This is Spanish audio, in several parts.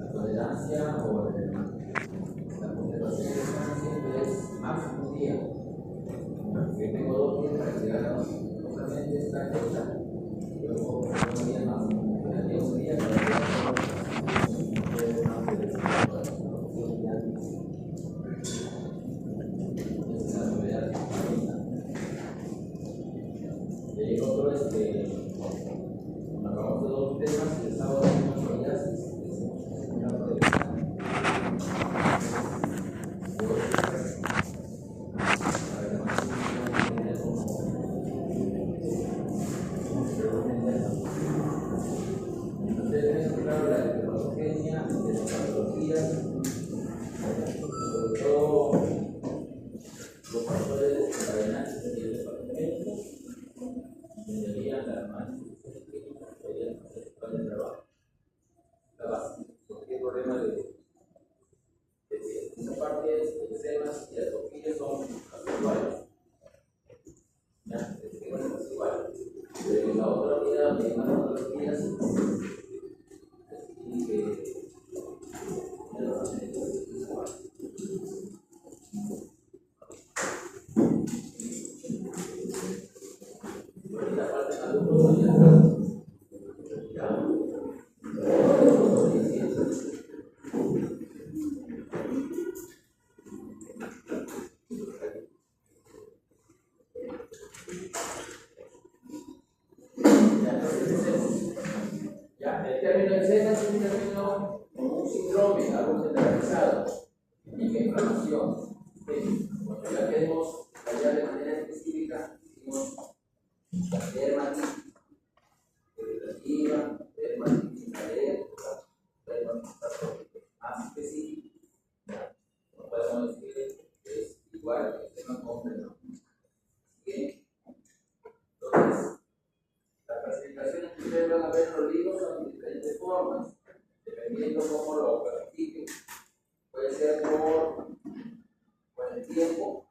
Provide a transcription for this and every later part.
La tolerancia o la conservación de siempre es máximo un día. Yo tengo 2 días para llegar a justamente esta fecha. Luego, un día más. Tendría un día para llegar a la novedad. Y el otro es que acabamos de 2 temas el sábado de psoriasis. El término eczema es un término como un síndrome, algo generalizado, y que inflamación. Cuando ya queremos hallar de manera específica, decimos dermatitis irritativa, dermatitis alérgica, dermatitis atópica. Más específico, no podemos decir que es igual que el tema completo. Bien, entonces, la clasificación que ustedes van a ver en los libros son de diferentes formas, dependiendo cómo lo practiquen. Puede ser por el tiempo,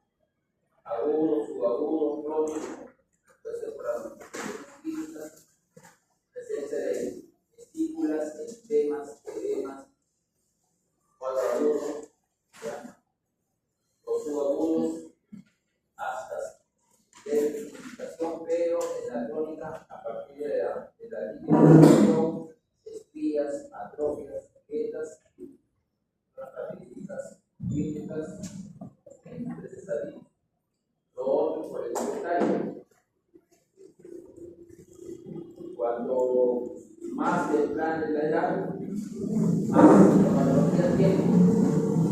agudo, subagudo, crónico, puede ser por las presencia de estípulas, edemas, cuadro agudo, los subagudos, hasta de identificación, pero en la crónica a partir de la identificación, estrías, atrofias, grietas, las características clínicas necesarias. Lo otro por el detalle. Cuando más temprana es la edad, más sintomatología tiene,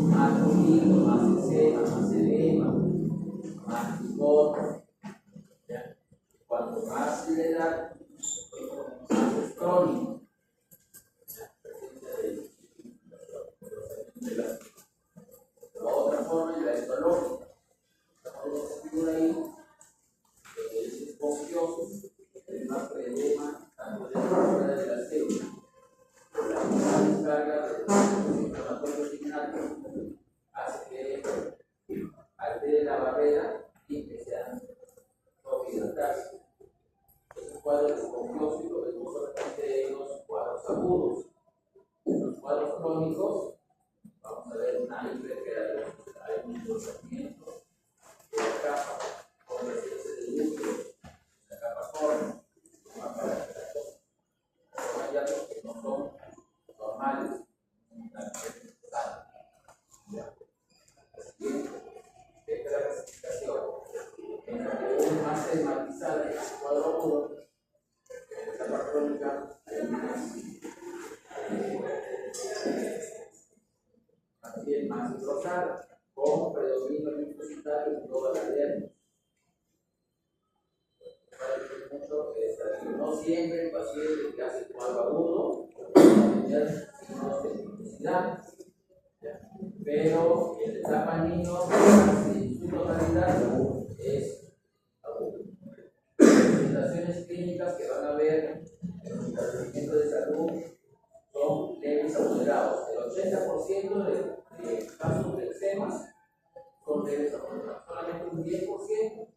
más ruido, más eczema, más edema, más picor. Cuanto más la edad, más es crónico. La otra forma es la histológica. Estamos viendo ahí que es esponjoso, el más edema, tanto de la fuera de la célula. La misma descarga del inflamatorio original hace que altere la barrera y que sean hidratarse. Esos cuadros esponjosos lo vemos solamente en los cuadros agudos. En los cuadros crónicos, vamos a ver una hiperkeratosis, hay un engrosamiento de la capa, con resistencia del núcleo, la capa corna, una parakeratosis. Son hallazgos que no son normales, esta es la clasificación. En la que es más estigmatizada en el cuadro agudo, en esta parte crónica hay más engrosada, con predominio linfocitario en toda la dermis. No siempre el paciente que hace cuadro agudo va a tener signos de linfosidad, pero en la etapa niño, en su totalidad, es debe soportar solamente un 10%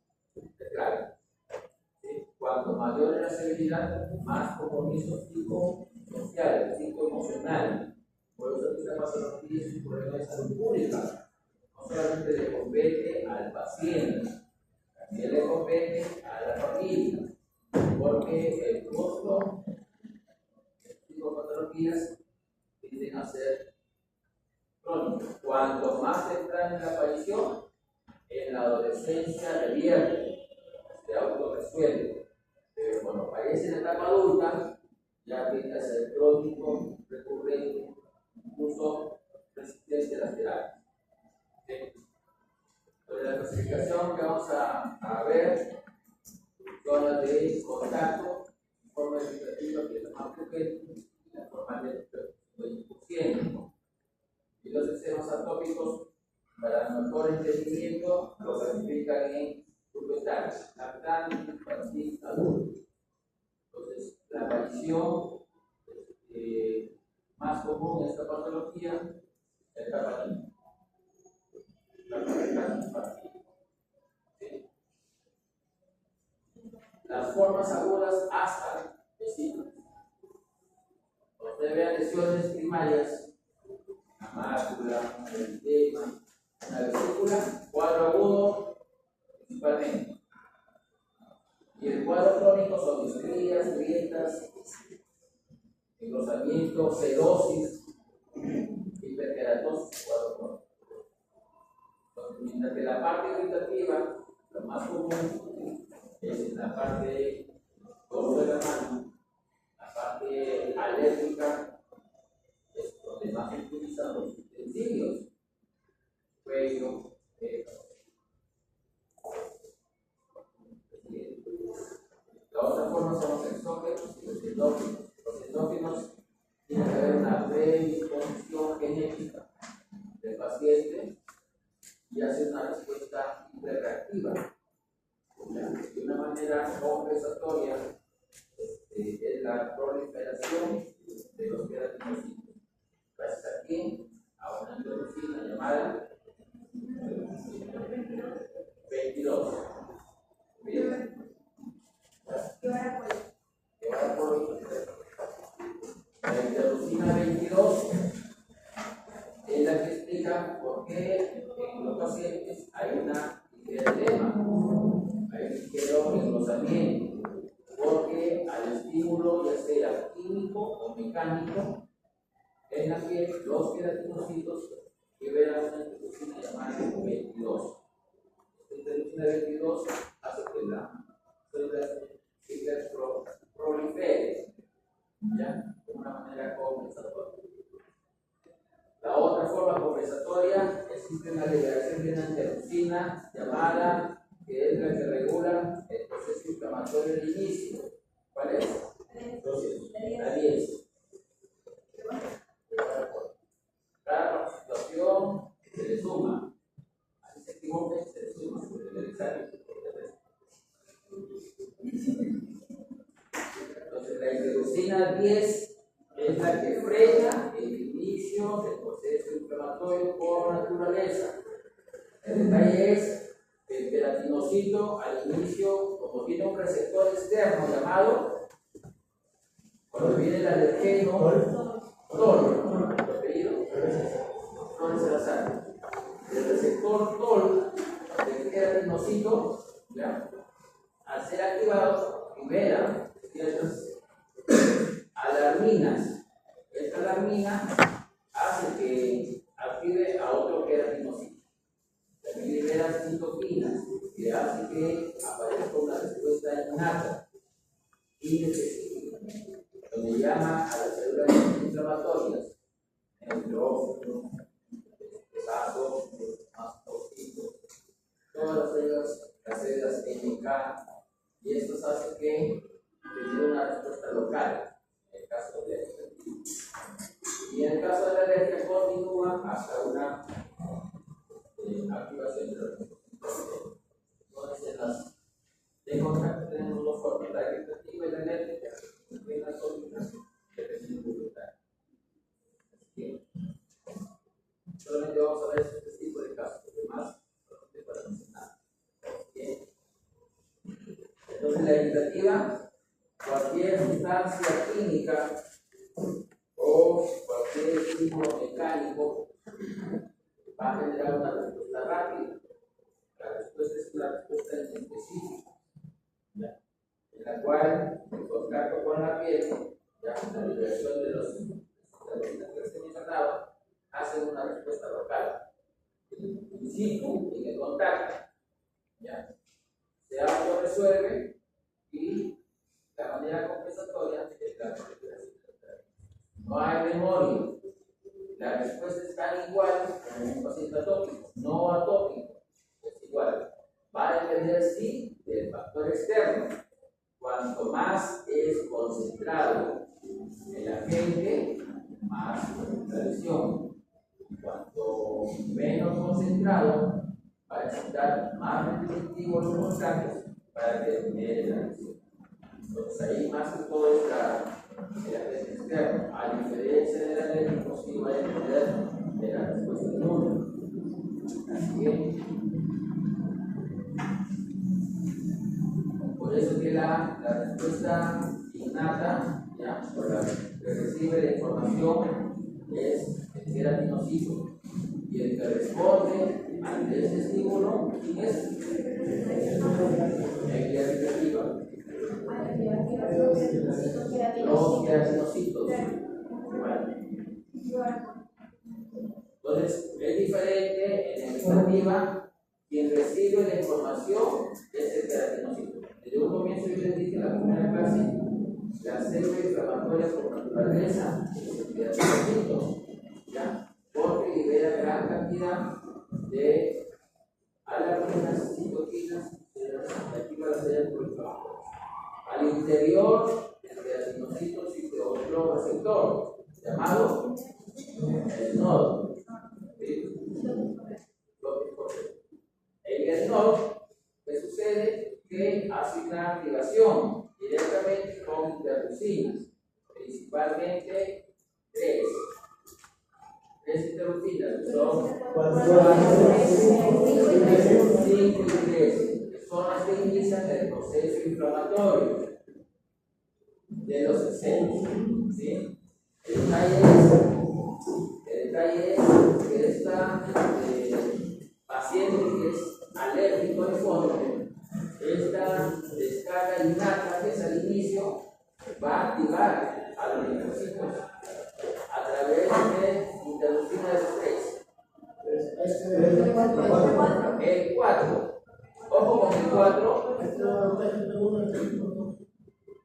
de carga. ¿Sí? Cuanto mayor es la severidad, más compromisos psicosociales, psicoemocionales. Por eso esta patología es un problema de salud pública. No solamente le compete al paciente, también le compete a la familia, porque el costo de psicopatologías tienden a ser crónicos. Cuanto más temprana es la aparición, en la adolescencia revierte, se autorresuelve. Pero cuando aparece en la etapa adulta, ya tiende a ser crónico, recurrente, incluso resistente a las terapias. ¿Sí? Sobre la clasificación que vamos a ver, son las de contacto, forma educativa, que es la más frecuente, y la forma de 20%. Y los sistemas atópicos, para mejor entendimiento, lo clasifican en grupos etarios, lactante, infantil, adulto. Entonces, la aparición más común en esta patología es la tabaquismo. La tabaquismo infantil. ¿Sí? Las formas agudas hasta vesículas. Usted vea lesiones primarias, una mácula, un eritema, una vesícula, cuadro agudo principalmente. Y el cuadro crónico son estrías, grietas, engrosamiento, sedosis, hiperkeratosis, cuadro crónico. Mientras que la parte irritativa, lo más común es en la parte dorso de la mano, la parte alérgica es donde más se utilizan los utensilios, cuello, la otra forma son los exógenos y los endógenos. Los endógenos tienen que haber una predisposición genética del paciente y hace una respuesta hiperreactiva. De una manera compensatoria es la proliferación de los queratinocitos. Gracias a quién? A una interleucina llamada 22. Bien. La interleucina 22 es la que explica por qué en los pacientes hay una edema, hay un ligero engrosamiento, porque al estímulo, ya sea químico o mecánico, en la piel, los queratinocitos liberan una interleucina llamada 22. Esta interleucina 22 hace que la célula se prolifere, ¿ya? De una manera compensatoria. La otra forma compensatoria existe una liberación de una interleucina llamada, que es la que regula el proceso inflamatorio del inicio. ¿Cuál es? Entonces, la 10. Cada situación se le suma. Así se equivoque, se le suma. Entonces, la interleucina 10 es la que frena el inicio del proceso inflamatorio por naturaleza. El detalle es que el queratinocito al inicio, como tiene un receptor externo llamado, cuando viene el alergeno, TOL, ¿el apellido? TOL es la sangre. El receptor TOL del queratinocito, ¿ya? Al ser activado, libera ciertas alarminas. Esta alarmina hace que active a otro queratinocito. También libera citoquinas, que hace que aparezca una respuesta innata y específica, donde llama a las células inflamatorias, neutrófilos, basófilos, mastocitos, todas las células NK, y esto hace que tenga una respuesta local, en el caso de alergia. Y en el caso de la alergia continúa hasta una activación de la respuesta. Entonces, en las de contacto tenemos dos formas, la irritativa y la alérgica, y las atópicas, dependiendo del detalle. Solamente vamos a ver este tipo de casos, los demás en la evitativa, cualquier sustancia química o cualquier estímulo mecánico va a generar una respuesta rápida. La respuesta es una respuesta específica, ¿ya? En la cual el contacto con la piel, ya la liberación de los que se mencionaban, hacen una respuesta local. In situ, en el contacto, ¿ya? Se autorresuelve y la manera compensatoria es la recuperación. No hay memoria. La respuesta es tan igual como un paciente atópico, no atópico, es igual. Va a depender, sí, del factor externo. Cuanto más es concentrado el agente, más la lesión. Cuanto menos concentrado, va a necesitar más repetitivos los contactos para detener la lesión. Entonces ahí más que todo está el agente externo, a diferencia del alérgico, sí va a depender de la respuesta inmune. Así que, por eso que la respuesta innata, ya, por la que recibe la información, es el queratinocito. Y el que responde ante ese estímulo, ¿quién es? El queratina. Los queratinocitos. Entonces, es diferente en la evitativa. Quien recibe la información es el queratinocito. Desde un comienzo yo les dije en la primera clase, la célula inflamatoria por naturaleza es el queratinocito, ¿ya? Porque libera gran cantidad de alarminas, citoquinas, y activa las células proinflamatorias. Al interior del queratinocito existe otro receptor llamado el nodo. El nodo, ¿qué sucede? Que hace una activación directamente con interleucinas, principalmente tres interleucinas, que son 5 y 3, que son las que inician el proceso inflamatorio de los excesos, ¿sí? El detalle es que esta paciente que es alérgico de fondo, esta descarga innata que es al inicio va a activar a los linfocitos a través de interleucina de 3. El 4, ojo con el 4.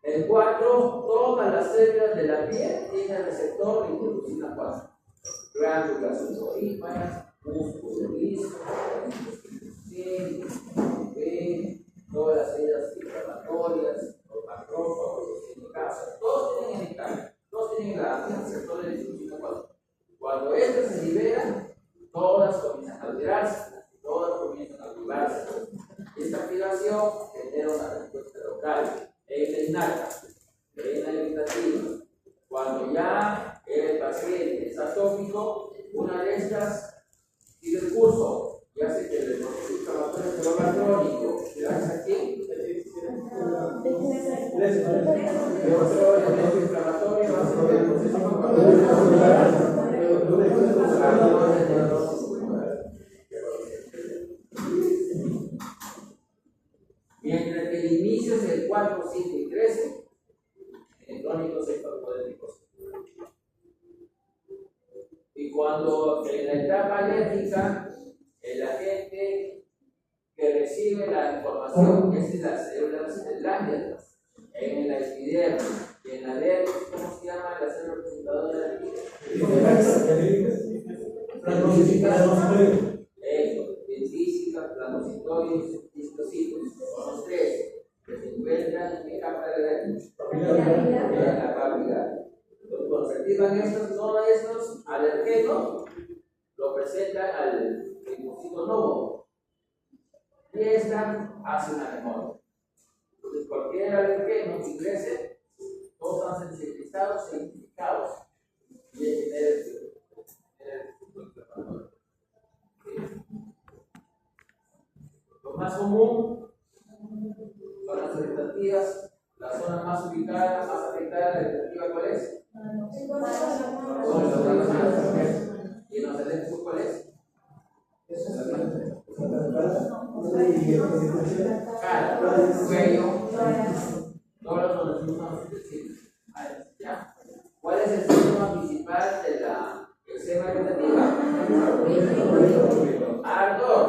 El 4, todas las células de la piel tienen receptor de interleucina 4. Glándulas sudoríparas, músculo liso, todas las células inflamatorias, los macrófagos, los NK, todos tienen NK, todos tienen el receptor de interleucina 4. Cuando estas se liberan, todas comienzan a alterarse, todas comienzan a activarse. Esta activación genera una respuesta local en la innata, en la evitativa. Cuando ya el paciente es atópico, una de estas sigue el curso y hace que el proceso inflamatorio se vuelva crónico. ¿Gracias a quién? El proceso inflamatorio hace que el proceso inflamatorio mientras que el inicio es el 4, 5 y 13, en crónicos hepatológicos. Y cuando en la etapa alérgica, el agente que recibe la información es de las células celulares, en la epidermis, y en la dermis, ¿cómo se llama la célula representadora de la epidermis? Dentística, planocitoides, histocitos, son los tres que se encuentran en qué capa de la dermis, en la papilar. Cuando se activan todos estos alergenos, lo presentan al linfocito novo y esta hace una memoria. Entonces, cualquier alergeno que ingrese, todos están sensibilizados e identificados y es tener el inflamatorio. Lo más común son las orientativas, la zona más ubicada, más afectada, la orientativa, ¿cuál es? ¿Y en los eléctricos cuál es? Cara, cuello, todos los organismos flexibles. ¿Ya? ¿Cuál es el síntoma principal de la eczema irritativa? Ardor.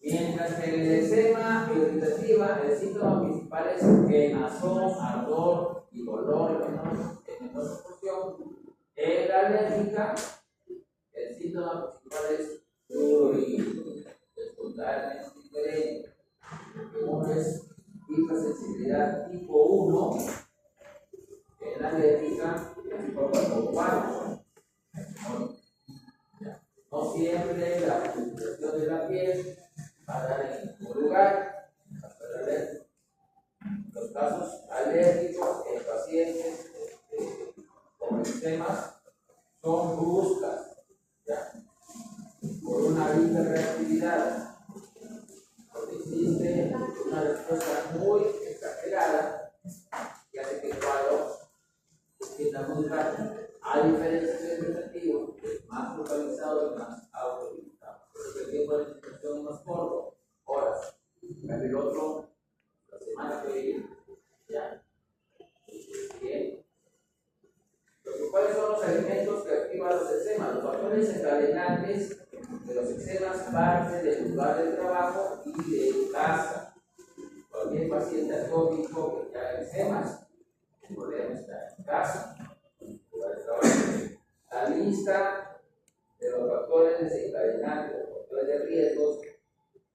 Mientras que en el eczema irritativa el síntoma principal es quemazón, ardor y dolor en menor proporción. En la alérgica el síntoma principal es prurito, es totalmente diferente. Uno es hipersensibilidad tipo 1, en la alérgica es tipo 4. No siempre la utilización de la piel va a dar en ningún lugar. Los casos alérgicos en pacientes con eczemas son bruscas, ¿ya? Por una hiperreactividad, porque existe una respuesta muy exagerada que hace que el cuadro se sienta muy rápido. A diferencia del vegetativo, que es más localizado y más autolimitado. Por eso el tiempo de administración es más corto, horas. El otro, la semana que viene, ¿ya? Bien. ¿Cuáles son los elementos que activan los eczemas? Los factores encadenantes de los eczemas parten del lugar de trabajo y de casa. Cualquier paciente atópico que tenga eczemas, el problema está en casa. La lista de los factores desencadenantes, los factores de riesgos,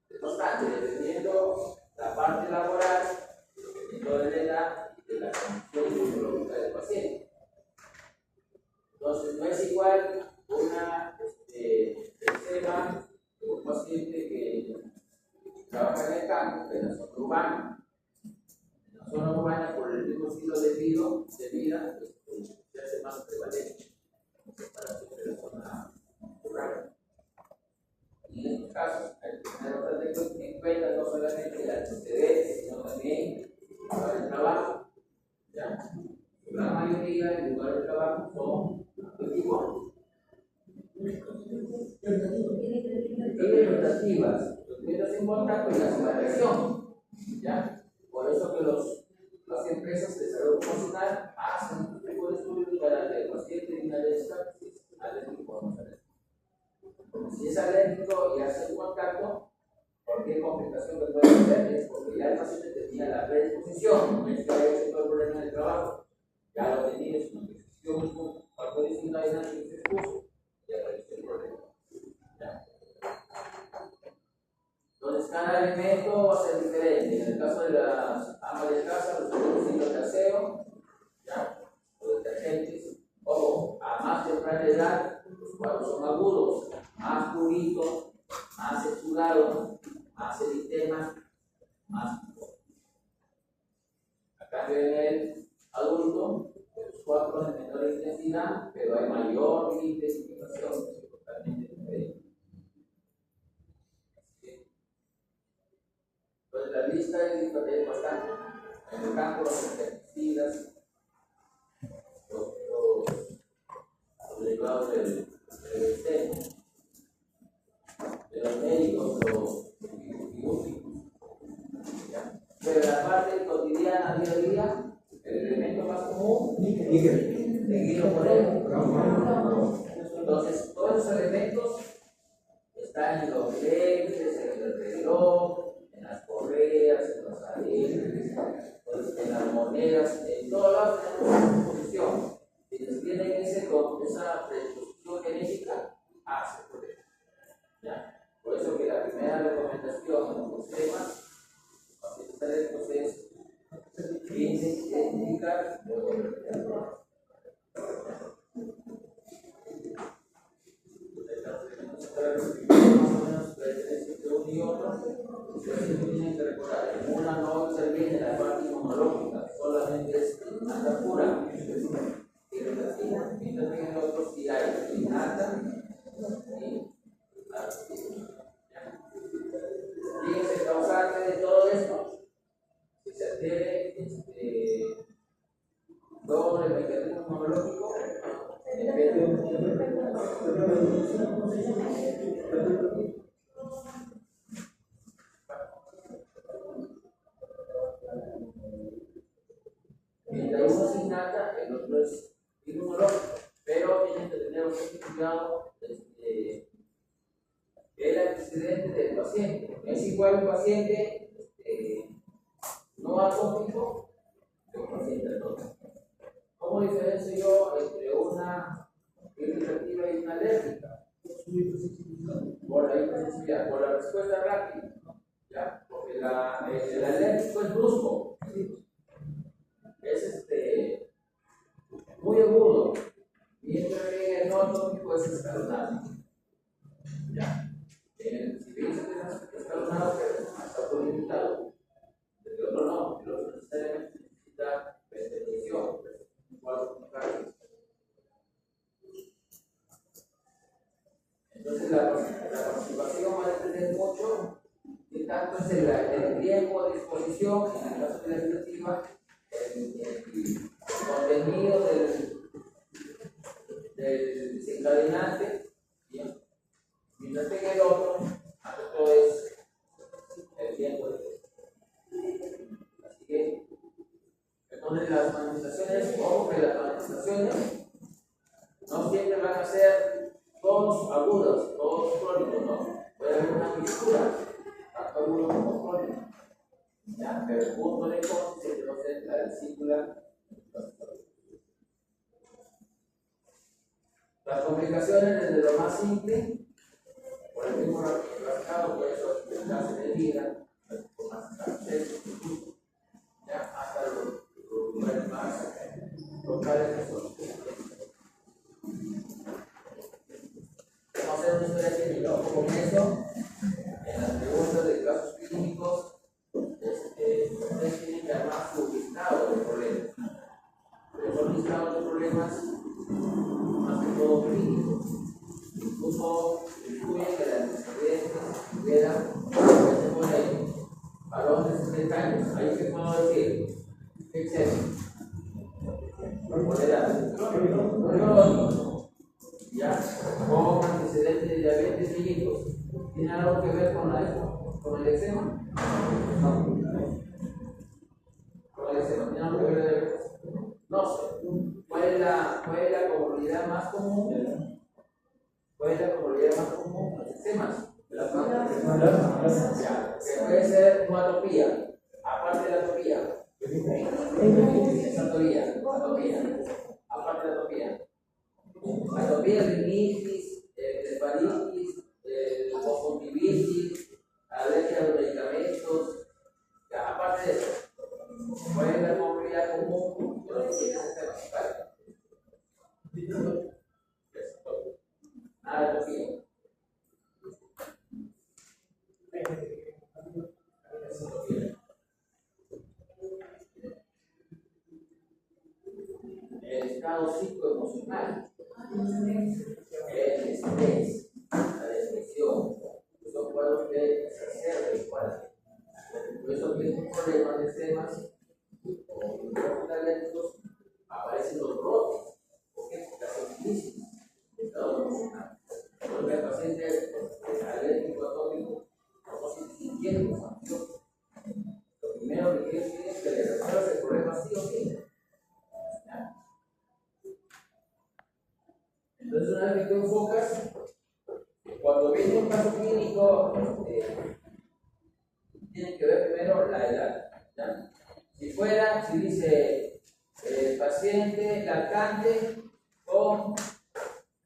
es constante, dependiendo la parte laboral, dependiendo de la edad y de la condición fisiológica del paciente. Entonces, no es igual una eczema de un paciente que trabaja en el campo que en la zona urbana. En la zona urbana, por el mismo estilo de vida, se hace más prevalente para la zona rural. Y en estos casos, hay que tener otras lecturas en cuenta no solamente el antecedente, sino también el trabajo. ¿Ya? La mayoría del lugar de trabajo son tipo rotativas, los medios en contacto y la separación. ¿Ya? Por eso que las empresas de salud ocupacional hacen un tipo de estudios para que el paciente tenga una alergia, si es alérgico o no es alérgico. Porque si es alérgico y hace un contacto, cualquier complicación que pueda haber es porque ya el paciente tenía la predisposición, no es que haya hecho todo el problema del trabajo, ya lo tenía, es una predisposición, cualquier distinta dinámica que se expuso, y apareció el problema. ¿Ya? Entonces, cada elemento va a ser diferente. En el caso de las amas de casa, los utensilios de aseo, ¿ya? Los detergentes, o a más temprana edad, los cuadros son agudos, más puritos, más exudados, más eritema, más. A cambio en el adulto, los cuadros de menor intensidad, pero hay mayor intensificación, totalmente diferente. Entonces la lista es bastante. En el campo los insecticidas, los derivados del eczema, de los médicos, los quirúrgicos. Pero en la parte cotidiana, día a día, el elemento más común es seguido por él. Entonces, todos esos elementos están en los lentes, en el reloj, en las correas, en los aretes, en las monedas, en todos lados tenemos una posición. Quienes tienen esa predisposición genética, hacen por eso. ¿Ya? Por eso que la primera recomendación en los temas pacientes alérgicos es identificar uno y otro, ustedes tienen que recordar que una no interviene en la parte inmunológica, solamente es innata pura, interviene en otros si hay innata y el antecedente del paciente. Es igual un paciente no atópico que un paciente atópico. ¿Cómo diferencio yo entre una irritativa y una alérgica? Por la hipersensibilidad, por la respuesta rápida. ¿Ya? Porque el alérgico es brusco, es muy agudo, mientras que el no atópico es escalonado. ¿Ya? Si piensas que es escalonado, pero está autolimitado. El otro no, el otro necesariamente necesita repetición, entonces la participación va a depender mucho de tanto es el tiempo de exposición, en el caso de la irritativa, el contenido del desencadenante, ¿bien? Mientras que en el otro, esto es el tiempo de exposición. Así que, entonces las manifestaciones, ojo que las manifestaciones no siempre van a ser todos agudos, todos crónicos, ¿no? Puede haber una mixtura, tanto agudo como crónico. ¿Ya? Pero el punto de entonces es que no sea la vesícula. Las complicaciones desde lo más simple, por el mismo rascado, por eso el gas de herida, más ya hasta los lugares más locales de son. Vamos a hacer una historia clínica. Ojo con eso. En las preguntas de casos clínicos, ustedes tienen que armar su listado de problemas. Pero son listados de problemas más que todo clínicos. Incluso incluye que las experiencias tuvieran, se pone varón de 70 años. Ahí se puedo decir, ¿qué exceso? Por edad. Ya, con antecedentes de diabetes mellitus. ¿Tiene algo que ver con el eczema? No. Con el eczema, ¿tiene algo que ver con el diabetes? No sé. ¿Cuál es la comorbilidad más común? ¿Cuál es la comorbilidad más común? Los eczemas. Ya, que puede ser una atopía, aparte de la atopía. Esa atopía, aparte de la atopía. Atopía, rinitis, nefaritis, conjuntivitis, alergia a los medicamentos. Ya, aparte de eso, ¿cuál es la comorbilidad común de los pacientes enfermos? Nada de atopía. El estado psicoemocional, el estrés, la depresión, son cuadros que se exacerban igual. Por eso que estos problemas de eczemas o alérgicos aparecen los brotes, porque son ilícitos, el estado emocional. Porque el paciente alérgico atópico no se inquiere como ansioso. Lo primero que quiere es que le resuelva el problema sí o sí. Entonces, una vez que tú enfocas, cuando viene un caso clínico, tiene que ver primero la edad. ¿Ya? Si dice paciente lactante con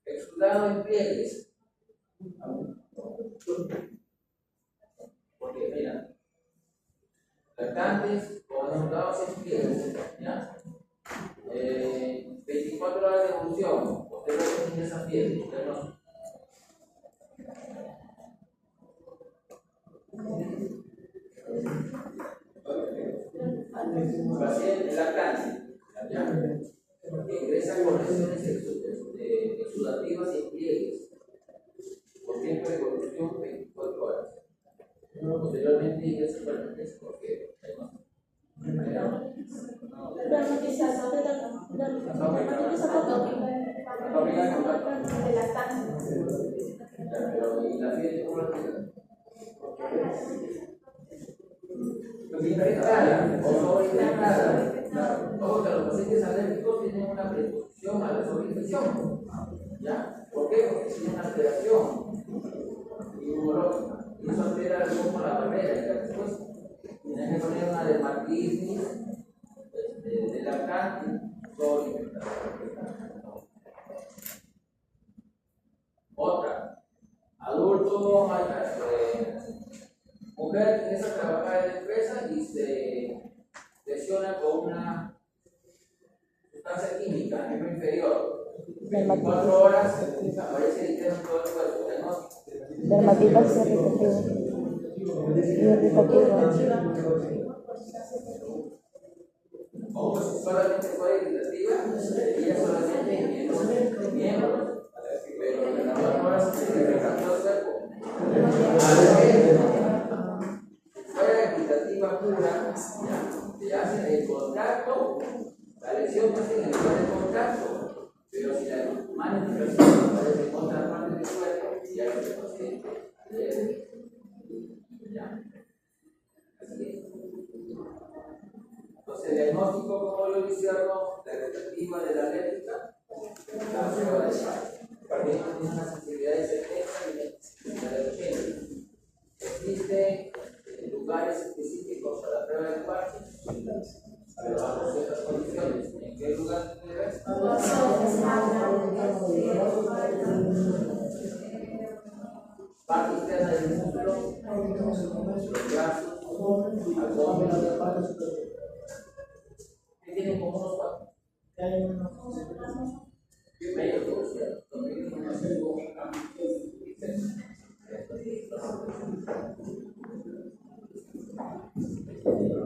exudado en pliegues. Porque, mira, lactantes con exudados en pliegues. ¿Ya? 24 horas de evolución, posteriormente en esa piel, paciente lactante, que ingresa con lesiones exudativas y pliegues, por tiempo de evolución 24 horas. Posteriormente ingresa con el test porque pero y la fiebre cómo la tiene. Infectada o sobreinfectada. Todos los pacientes alérgicos tienen una predisposición a la sobreinfección. ¿Ya? ¿Por qué? Porque tienen una alteración inmunológica algo con la barrera y la respuesta. Tienes que poner una dermatitis de lactante sobre otra. Adulto, mujer que empieza a trabajar en la empresa y se lesiona con una sustancia química, miembro inferior. 24 horas aparece el tema en todo el cuerpo. Dermatitis irritativa. O si solamente fue irritativa, sería solamente miembros, pero en las 24 horas se refleja todo el cuerpo. Fuera irritativa pura, se hace el contacto, la lesión no es en el lugar de contacto, pero si la manifestación aparece en otra parte del cuerpo, ya es el paciente. Ya. Así es. Entonces, el diagnóstico, como lo hicieron, la irritativa de la alérgica, la prueba de Parkinson. Parkinson tiene una sensibilidad de 70 y de 80. Existen lugares específicos para la prueba de Parkinson, pero bajo ciertas condiciones. ¿En qué lugar te ves? Parte interna del músculo, los brazos, abdomen. ¿Qué tienen como unos cuatro? Medio torcido.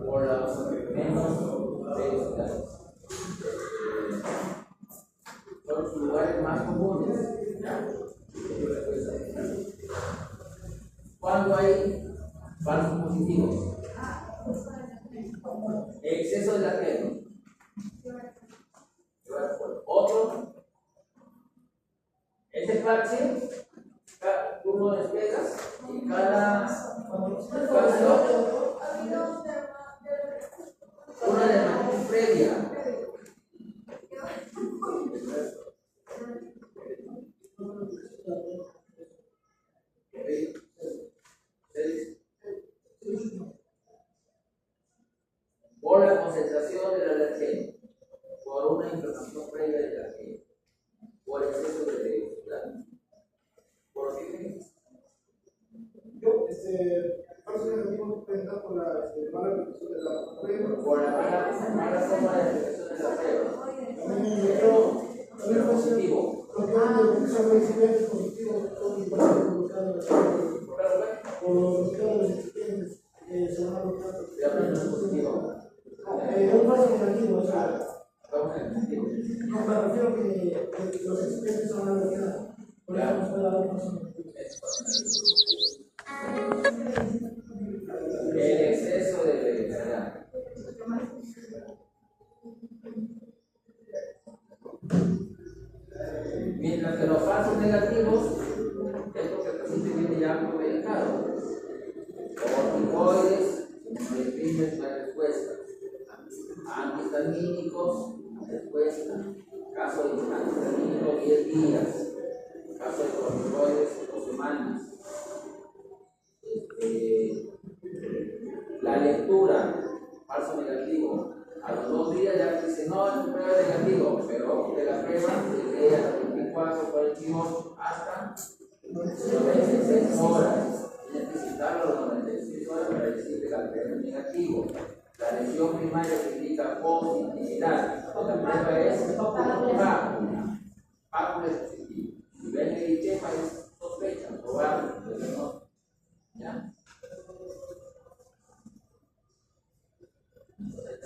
Por los menos velocidades. Son los lugares más comunes. Cuando hay falsos positivos, exceso de la piel. Otro, este parche, tú lo despegas y cada espacio, una dermatitis previa. Por la concentración del alergeno, por una inflamación previa del alergeno, por exceso de velocidad. ¿Por qué? Yo, ¿cuáles son los motivos que presentan por la mala aplicación de la prueba? Por la mala forma de aplicación de la prueba. Pero positivo. Porque son recipientes positivos que son colocados por los recipientes se van a colocar. Ya no es positivo. Un paso negativo, Estamos en el positivo. no, me refiero que los recipientes se van a colocar. Por eso nos puede dar un paso negativo. El exceso de velocidad. Mientras que los falsos negativos es porque el paciente viene ya muy medicado. Corticoides, reprimen la respuesta. Antihistamínicos, respuesta. Caso de antihistamínico 10 días. Caso de corticoides 2 semanas. La lectura, falso negativo. A los 2 días ya dice, no, es prueba negativo, pero de la prueba desde a las 24, 48 hasta 96 horas. Tienes que citarlo a los 96 horas para decir que la prueba es negativo. La lesión primaria significa positividad. La prueba es pápula. Pápula es positivo. Si ven el eritema es sospecha, probable, pero no. ¿Ya?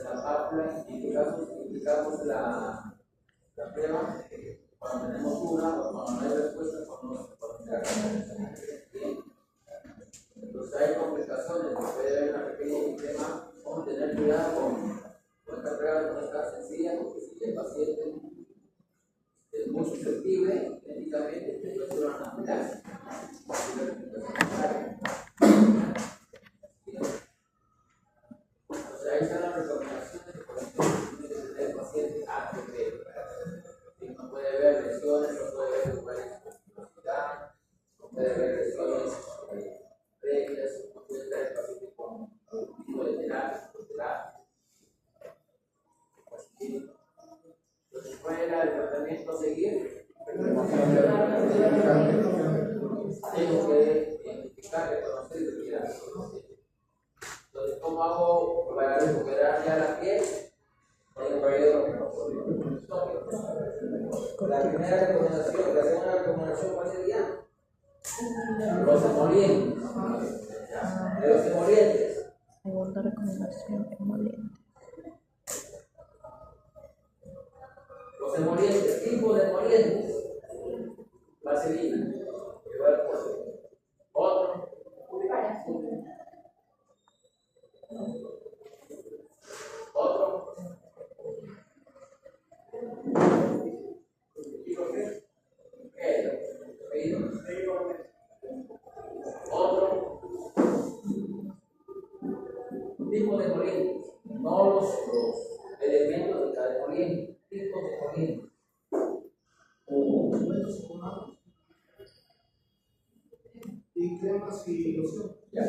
La pápula, indicamos la prueba cuando tenemos una o cuando no hay respuesta, cuando entonces hay complicaciones, puede haber una pequeña sistema, vamos a tener cuidado con esta prueba, no es tan sencilla, porque si el paciente es muy susceptible, técnicamente, puede ser una anafilaxis. Entonces ahí están las recomendaciones que el paciente ATP. No puede haber lesiones, no puede haber lugares de velocidad, no puede haber lesiones previas. buscar, reconocer y retirar. Entonces, ¿cómo hago para recuperar ya la piel? En periodo. La primera recomendación, la segunda recomendación, ¿cuál sería? Los emolientes. Los emolientes. Segunda recomendación, emoliente. Los emolientes, tipo de emolientes. Vaselina. Otro. Otro. Otro tipo de emolientes, no los elementos de cada emoliente, tipos de emolientes. Y cremas y loción. Ya.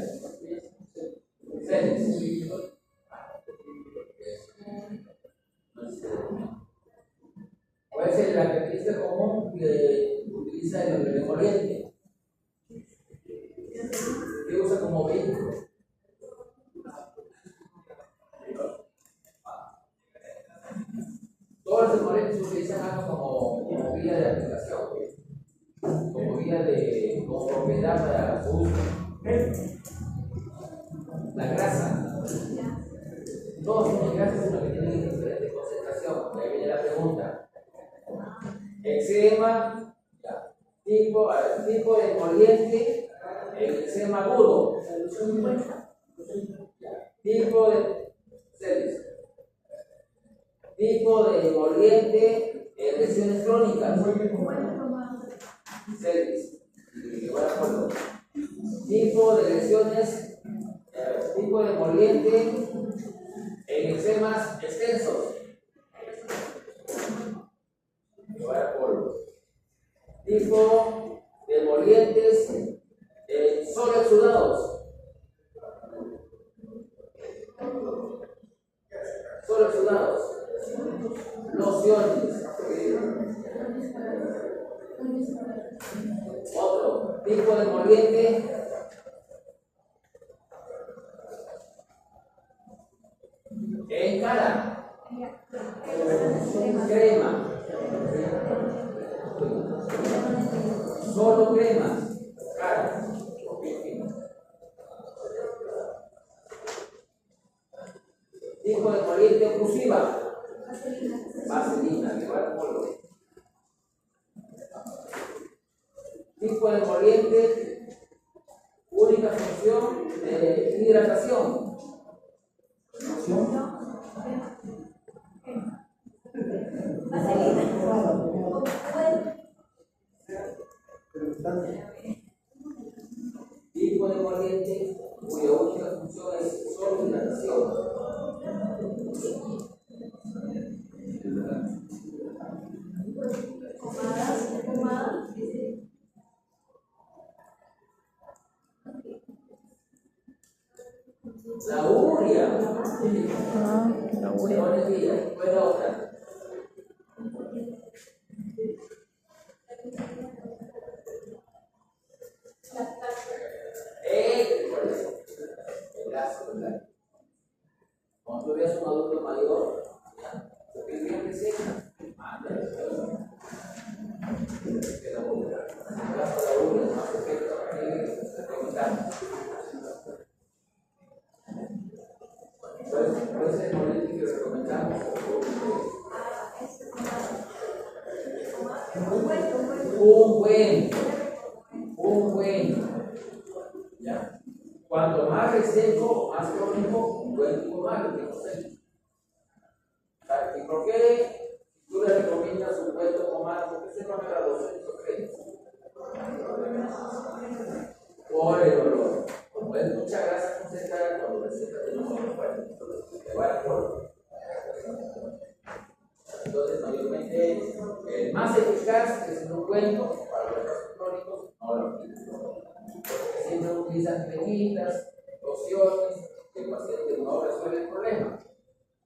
Puede ser la característica común que utiliza el emoliente. ¿Qué usa como vehículo? Todos los emolientes se utilizan como vía de aplicación, como vía de como propiedad para su uso. La grasa. Todos tienen grasas, sino que tienen diferente concentración. Y ahí viene la pregunta. Eczema, tipo de emoliente, el eczema agudo. Tipo de emoliente en lesiones crónicas. Tipo de lesiones, tipo de emoliente en eczemas extensos. Tipo de emolientes solo exudados. Solo exudados. Lociones. Otro tipo de emoliente en cara. Crema. Solo crema. Cara. Tipo de emoliente oclusiva. Vaselina, que va al polvo. Tipo de emoliente, única función de hidratación. Tipo de emoliente cuya única función es solo hidratación. La urea. La urea. ¿Cuál es la otra? El ácido, ¿verdad? Cuando tú veas un adulto mayor, su piel bien reseca, mándale. La urea. En el caso de la urea es más efecto ¿cuál es el emoliente que recomendamos? Un buen. ¿Ya? Cuanto más reseco, más crónico, un buen tipo malo que no sé. ¿Y por qué tú le recomiendas un buen pomado? ¿Por qué se llama la 203? Por el olor. Como es mucha grasa concentrada, cuando receta de un olor fuerte, te va al polvo. Entonces, mayormente, el más eficaz es un ungüento para los casos crónicos, no lo utilizo. Porque siempre utilizan cremitas, lociones, que el paciente no resuelve el problema.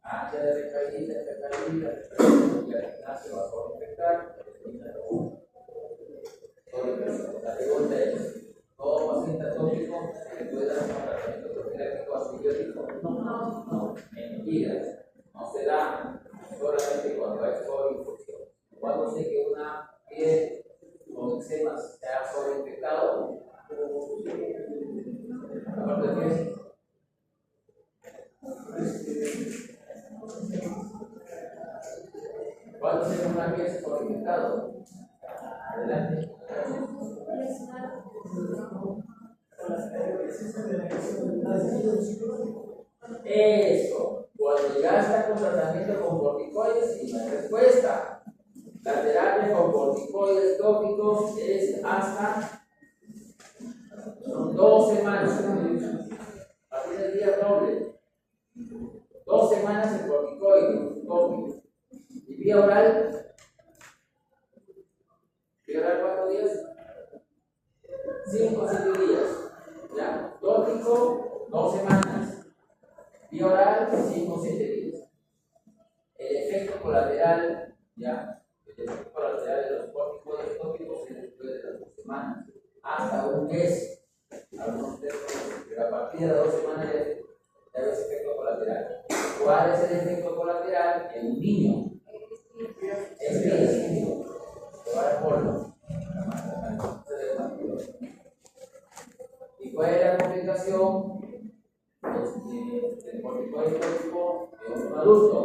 Ya de recaída, y al final se va a sobreinfectar. La pregunta es, todo paciente atópico le puede dar un tratamiento profiláctico antibiótico. No, mentira. No se da solamente cuando hay sobreinfección. Cuando sé que una piel con eczemas se ha sobreinfectado, aparte de eso, cuando se una piel sobreinfectado, adelante. Eso, cuando ya está con tratamiento con corticoides y no hay respuesta. La terapia con corticoides tópicos es hasta 2 semanas. A partir del día doble. 2 semanas el corticoide tópico. Y vía oral. ¿Vía oral cuántos días? 5 o 7 días. ¿Ya? Tópico, 2 semanas. Vía oral, 5 o 7 días. El efecto colateral, ¿ya? El efecto colateral de los corticoides tópicos es después de las 2 semanas. Hasta un mes. Algunos pero a partir de las 2 semanas ya ves efecto colateral. ¿Cuál es el efecto colateral? En un niño. Es niño. Se va a dar polvo. ¿Y cuál es la complicación? El corticoide tópico en un adulto.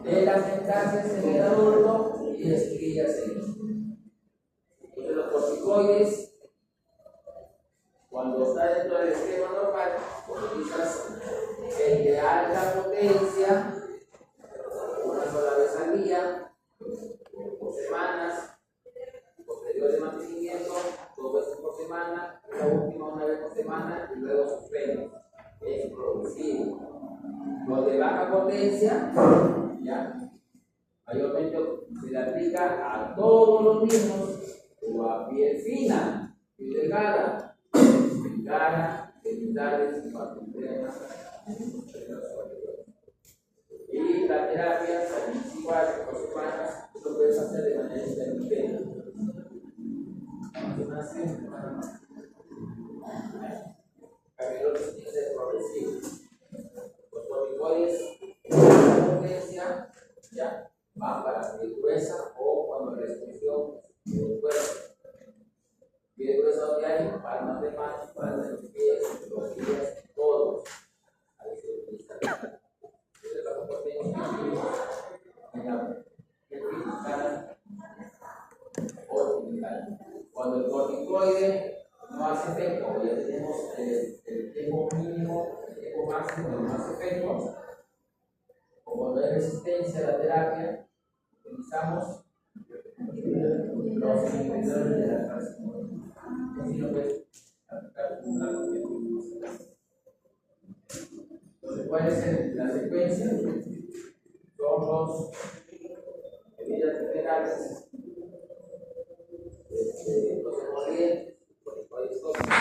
De las metastasis en el adulto y de esquillas en el niño. Entonces los corticoides, cuando está dentro del esquema normal, utilizas el de alta potencia, una sola vez al día, por semanas, posterior de mantenimiento, 2 veces por semana, la última una vez por semana y luego suspende. Es progresivo. Los de baja potencia, ya, mayormente se le aplica a todos los niños o a piel fina, piel delgada, cara, genitales, patentes. Y la terapia es igual por semanas, lo puedes hacer de manera intermitente. Cambiar los índices progresivos. Los corticoides de potencia ya van para la piel gruesa o cuando la restricción es fuerte. Piel gruesa donde hay palmas de manos, palmas de los pies, todos. Ahí se utiliza. Entonces la potencia en la piel cara o genital. Cuando el corticoide no hace efecto, ya tenemos el tiempo mínimo, el tiempo máximo de no hace efecto, o cuando hay resistencia a la terapia, utilizamos los inhibidores de la calcium. Así lo puedes aplicar como una entonces, ¿cuál es la secuencia? Son los medidas generales. Los emolientes, corticoides tópicos,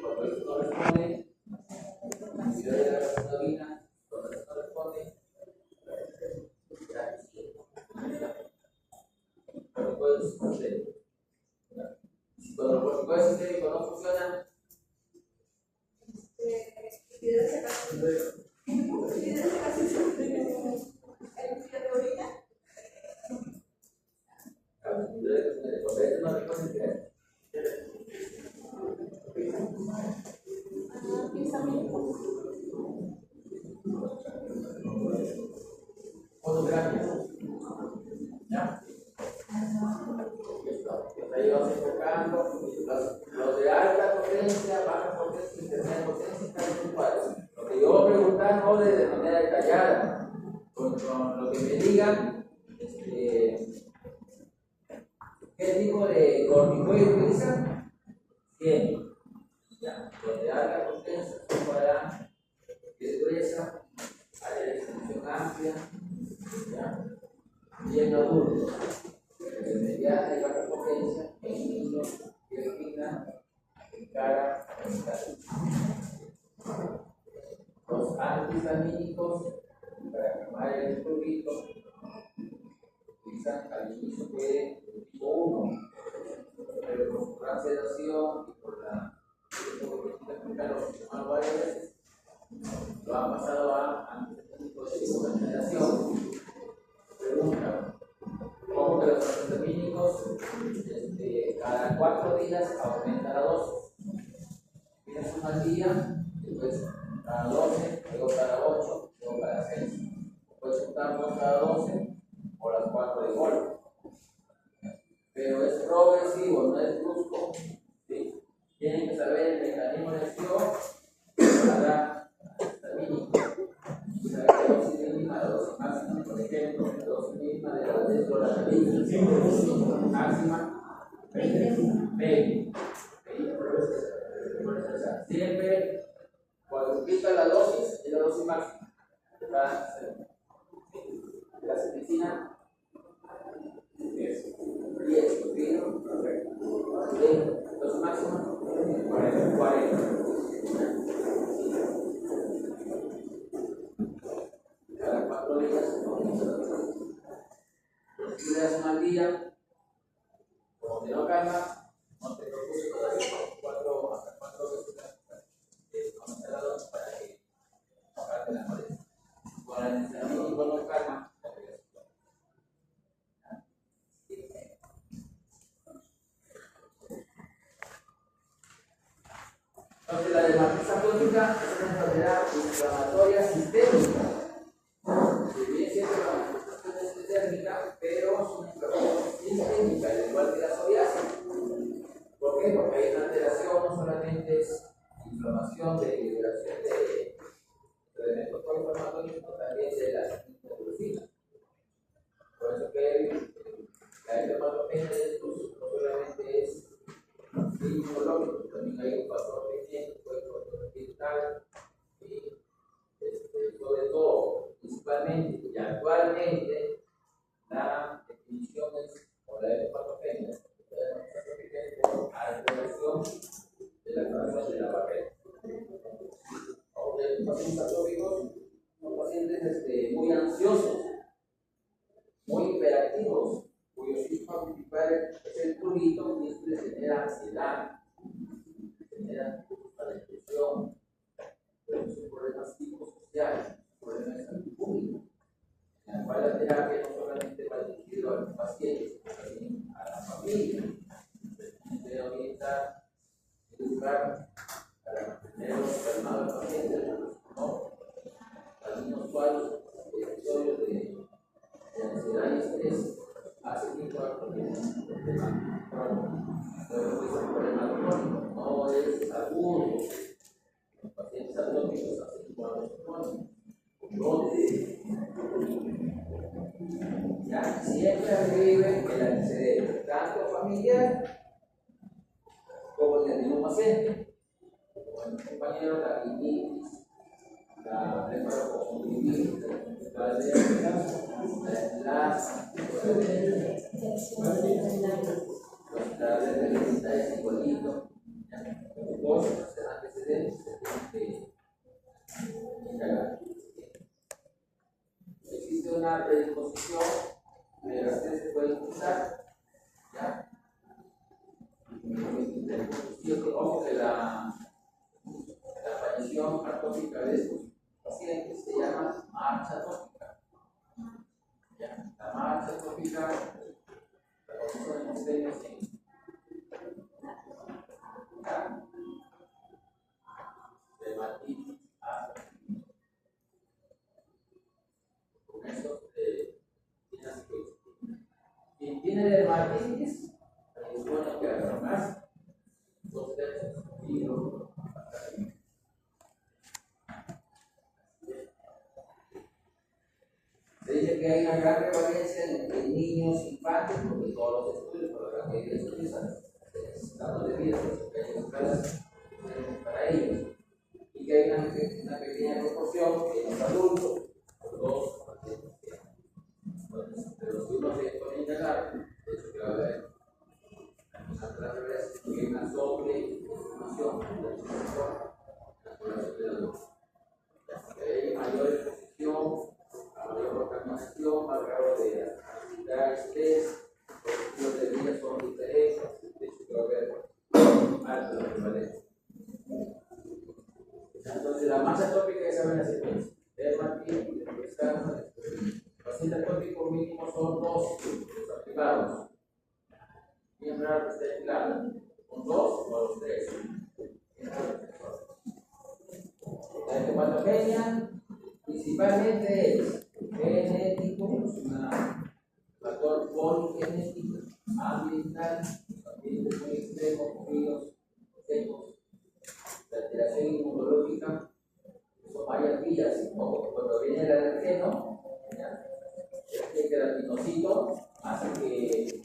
cuando esto no responde, inhibidores de la calcitonina, cuando esto no responde, corticoides sistémicos. Cuando los corticoides sistémicos no funcionan, fotografía. ¿Ya? Ahí vamos enfocando. Los de alta potencia, baja potencia, intermedia potencia están iguales. Lo que yo voy a preguntar no de manera detallada, con lo que me digan, ¿qué tipo de corticoide utilizan? Bien. Ya. Los de alta potencia son para piel gruesa, área de distribución amplia, ¿ya? Y en adultos, de mediana y baja potencia, en niños, piel fina, en cara, genital. Los antihistamínicos para calmar el prurito utilizan de los antihistamínicos, cada 4 días aumenta la dosis. Tienes un al día, después cada 12, luego cada 8, luego cada 6. Puedes juntarlos cada 12 o las 4 de golpe. Pero es progresivo, no es brusco. ¿Sí? Tienen que saber el mecanismo de acción para antihistamínico. Saber la dosis mínima, la dosis máxima, por ejemplo, la dosis mínima de la desloratadina, máxima 20. Siempre cuadruplica la dosis y la dosis máxima. La medicina es 10, perfecto. Dosis máxima 40. Cada 4 días, 2 días al día, como que no calma, no te preocupes todavía, hasta 4 veces para que no te la molestes. Con el antihistamínico no calma. Entonces, la dermatitis atópica es una enfermedad inflamatoria sistémica. Si bien siendo una manifestación endotérmica, pero es una inflamación sistémica, al igual que la psoriasis. ¿Por qué? Porque hay una alteración, no solamente es inflamación de liberación de elementos proinflamatorios, sino también de las interleucinas. Por eso que la dermatopenia de estos no solamente es inmunológico, también hay un factor genético, un factor ambiental y sobre todo, principalmente y actualmente, la definición es, o la dermatopenia, por alteración de la activación de la barrera. Los pacientes atópicos son pacientes muy ansiosos, muy hiperactivos, cuyo síntoma principal es el prurito y esto les genera ansiedad, genera la depresión, son problemas psicosociales, problemas de salud pública, en la cual la terapia no solamente va dirigido a los pacientes, sino también a la familia. Debe orientar, educar para mantenerlos calmados los pacientes, ¿no? Algunos cuadros, episodios de ansiedad y estrés hace tiempo que es un problema crónico, no es agudo. Los pacientes atópicos hacen cuadros crónicos. Ya siempre revive el antecedente, tanto familiar como el mismo paciente. Como el compañero, la rinitis, la nefroconjuntivitis, la diarrea, la es igualito. Todos los antecedentes se tienen que cagar. Existe una predisposición, pero ustedes se pueden usar. ¿Ya? Ojo que la aparición atópica de estos pacientes se llama marcha atópica. ¿Ya? La marcha atópica la conocen ustedes en dermatitis atópica. Con eso tienes que. Quien tiene dermatitis, es bueno que haga más 2 tercios y luego hasta ahí. Se dice que hay una gran prevalencia en niños infantes, porque todos los estudios, por la gran mayoría de estudios, datos de vida, que hay escalas para ellos, y que hay una pequeña proporción en los adultos, por todos los pacientes que de los que uno se puede inhalar, de hecho que va a haber que hay una sobreinformación de la población de adultos. Hay mayor exposición, mayor contaminación, más grado de ansiedad, estrés, los estilos de vida son diferentes, de hecho que va a haber alta la prevalencia. Entonces, la masa atópica ya saben la secuencia. Dermatitis, paciente atópico mínimo son 2 los activados. lados. Bien raro que esté claro. Con 2 o los 3. La hepatogenia principalmente es genético, es un factor poligenético, ambiental, ambientes muy extremos, fríos, secos, la alteración inmunológica, son varias vías. Cuando viene el alergeno, este queratinocito hace que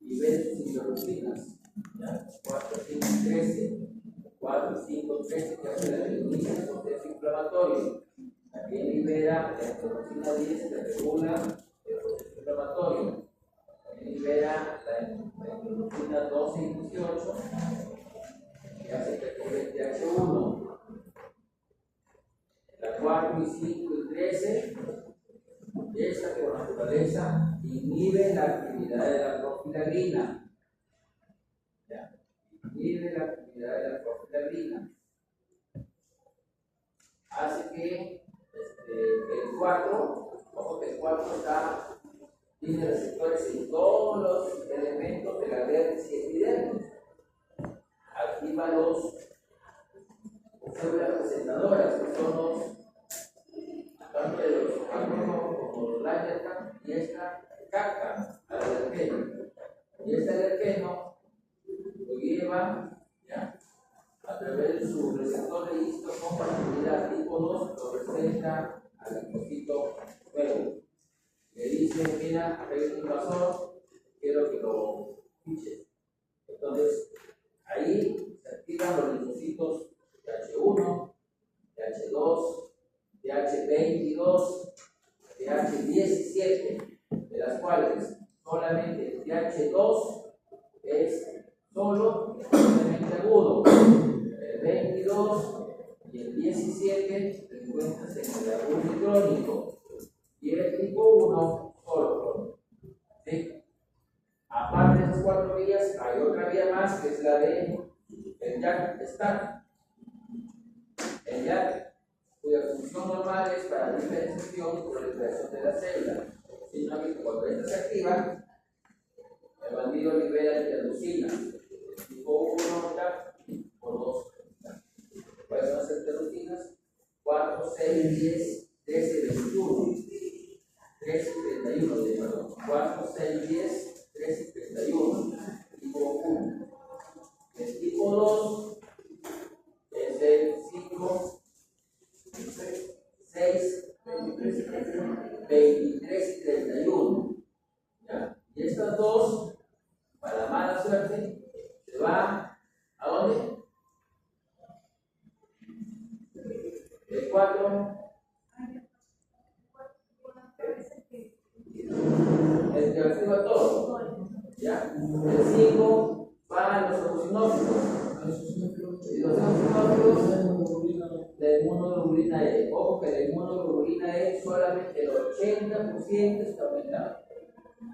libere sus interruptinas, 4, 5, 13, 4, 5, 13, que hace la inicia del proceso inflamatorio. También libera la interruptina 10, que regula el proceso inflamatorio. También libera la interruptina 12 y 18, que hace que active el TH1. La 4 y 5 y 13, esta por naturaleza inhibe la actividad de la profilagrina. Inhibe la actividad de la profilagrina. Hace que el 4, ojo que el 4 tiene receptores en todos los elementos de la dermis y epidermis. Activa los células presentadoras, que son tanto de los como los Langerhans, y esta capta al alergeno. Y este alergeno lo lleva a través de su receptor de histocompatibilidad tipo 2, lo presenta al linfocito nuevo. Le dice: mira, acá hay un invasor, quiero que lo fiches. Entonces, ahí se activan los linfocitos TH1, TH2, TH22, TH17, de las cuales solamente el TH2 es solo simplemente agudo. El 22 y el 17 te encuentras en el agudo y crónico. Y el tipo 1 solo crónico. ¿Sí? Aparte de esas 4 vías, hay otra vía más que es la de el JAK-STAT. El JAK, cuya función normal es para la diferenciación y proliferación de la célula. Sino que cuando esta se activa, el bandido libera interleucinas. Tipo 1 o 2. ¿Cuáles son las interleucinas? 4, 6, 10, 13, 21. 13 y 31, 4, 6, 10, 13 y 31. Tipo 1. El tipo 2 es el 5, 6, 23 y 31. ¿Ya? Y estas dos, para mala suerte, se van ¿a dónde? El 4. El que activa todo. ¿Ya? El 5 va a los eosinófilos. Y los eosinófilos, la inmunoglobulina E. Ojo que la inmunoglobulina E solamente el 80% está aumentado.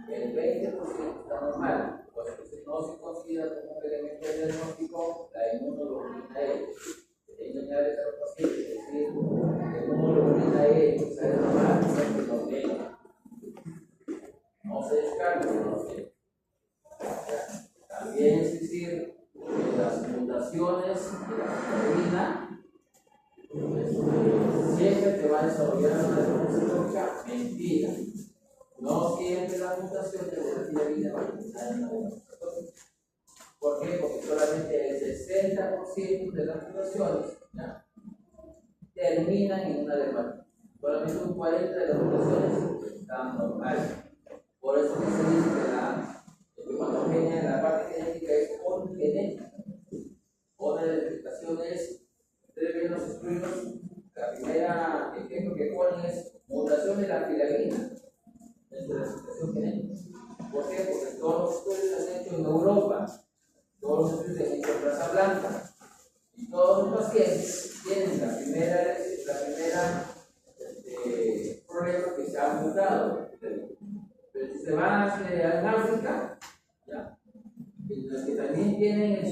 El 20% está normal. Pues no se considera como un elemento diagnóstico la inmunoglobulina E. Se enseñarles a los pacientes, es decir, la inmunoglobulina E está normal, es que no tenga. No se descarta, no sé. También es decir, que las mutaciones de la proteína siempre te va a desarrollar una respuesta mentira. No siempre las mutaciones de la proteína van a empezar en la mutación. ¿Por qué? Porque solamente el 60% de las mutaciones terminan en una dermatitis. Solamente un 40% de las mutaciones están normales. Por eso que se dice que la hepatogenia en la parte genética es poligenética. Otra de las explicaciones, ustedes ven los estudios, la primera ejemplo que ponen es mutación de la filagrina dentro de la explicación genética. ¿Por qué? Porque todos los estudios se han hecho en Europa, todos los estudios se han hecho en raza blanca, y todos los pacientes tienen la primera problema que se ha mutado. Pero si se van a África, ¿ya? Los que también tienen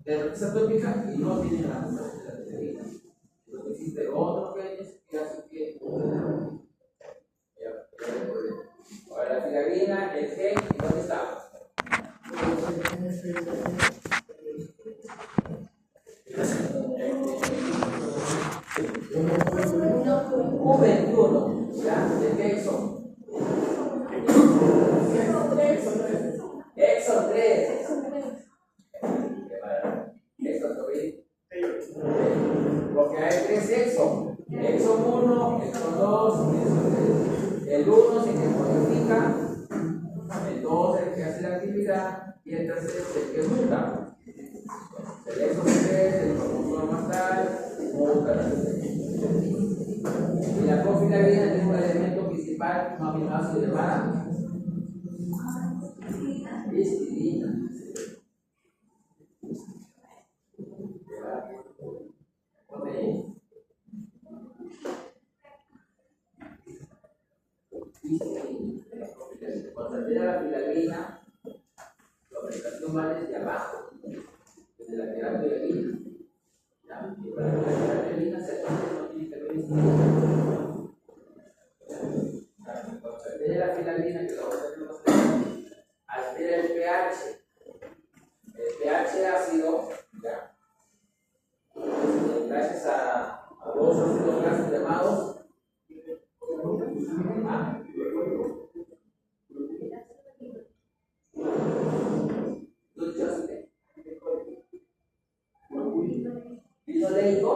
dermatitis atópica y no tienen la mutación de la filagrina. Entonces existe otros genes que hacen que la filagrina, el G, ¿y dónde está? U21, ¿ya? ¿De qué exo? Exo 3. Exo 3. Porque hay 3 exo. Exo 1, exo 2, exo 3. El 1 es el que modifica, el 2 es el que hace la actividad y el 3 es el que muta. El exo 3, el conjunto mortal, muta. Y la cofilagrina es un elemento principal, un aminoácido llamada histidina. Cuando se altera la filagrina, la presentación va desde abajo, desde la que era filagrina. ¿Ya? Y para que la filagrina se altera, no tiene que ver histidina. Cuando se altera la filagrina, que lo vamos a ver más tarde, altera el pH. El pH ácido, ¿ya? Gracias a dos ácidos grasos llamados linoleico.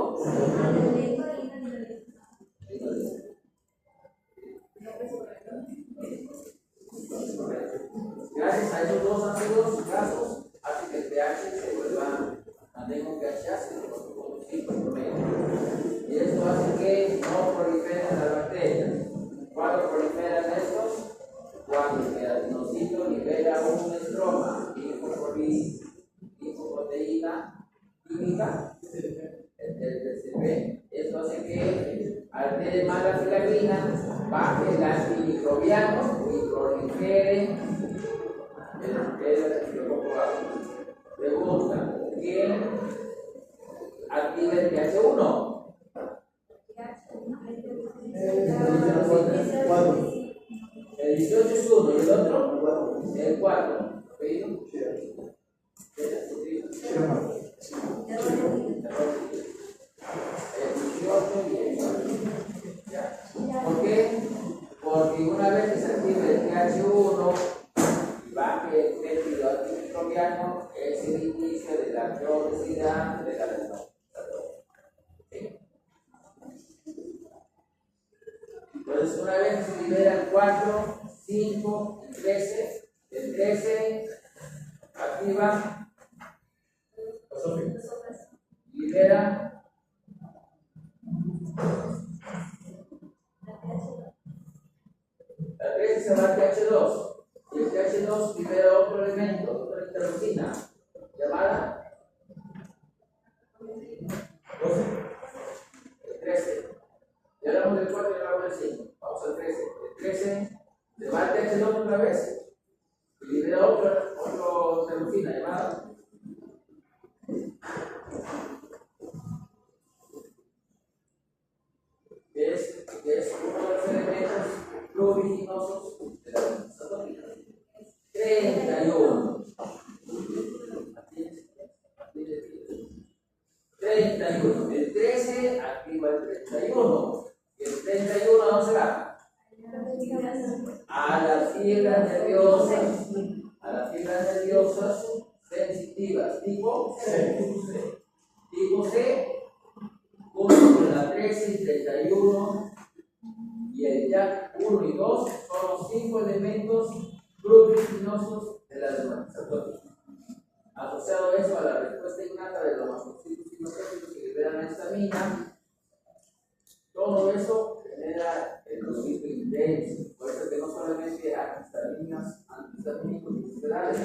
Gracias a esos dos ácidos grasos hace que el pH se vuelva, mantenga un pH ácido con 5 promedio. Y esto hace que no proliferen las bacterias. ¿Cuándo proliferan estos? Cuando el queratinocito libera un estroma, lipoproteína química, el TCP. Esto hace que altere más la filagrina, baje el antimicrobiano y prolifere el estafilococo aureus. Pregunta: ¿quién activa el pH1? El 18 es 1 y el otro el 4. ¿Pedido? El 18 y el 4. ¿Por qué? Porque una vez que se active el pH1 y baje el péptido antimicrobiano, es el inicio de la progresividad de la lesión. Entonces, una vez que se liberan 4, 5 y 13, el 13 activa, libera la 13 se va al pH2 y el pH2 libera otro elemento, otra interleucina llamada 12, el 13. Ya hablamos del 4 y hablamos del 5. Vamos al 13. El 13 se va al pH2 otra vez y libera otra interleucina llamada que es uno de los elementos pluriginosos de la citosina. 31. 31. El 13 activa el 31. Y el 31 ¿a dónde se va? A las fibras nerviosas. A las fibras nerviosas sensitivas. Tipo C. Tipo C. Junto con la 13 y 31 y el JAK 1 y 2 son los 5 elementos pluriginosos de la dermatocytosis. Asociado eso a la respuesta innata de los mastocitos cinocéticos que liberan la histamina, todo eso genera el prurito intenso. Por eso que no solamente antihistaminas, antihistamínicos y federales,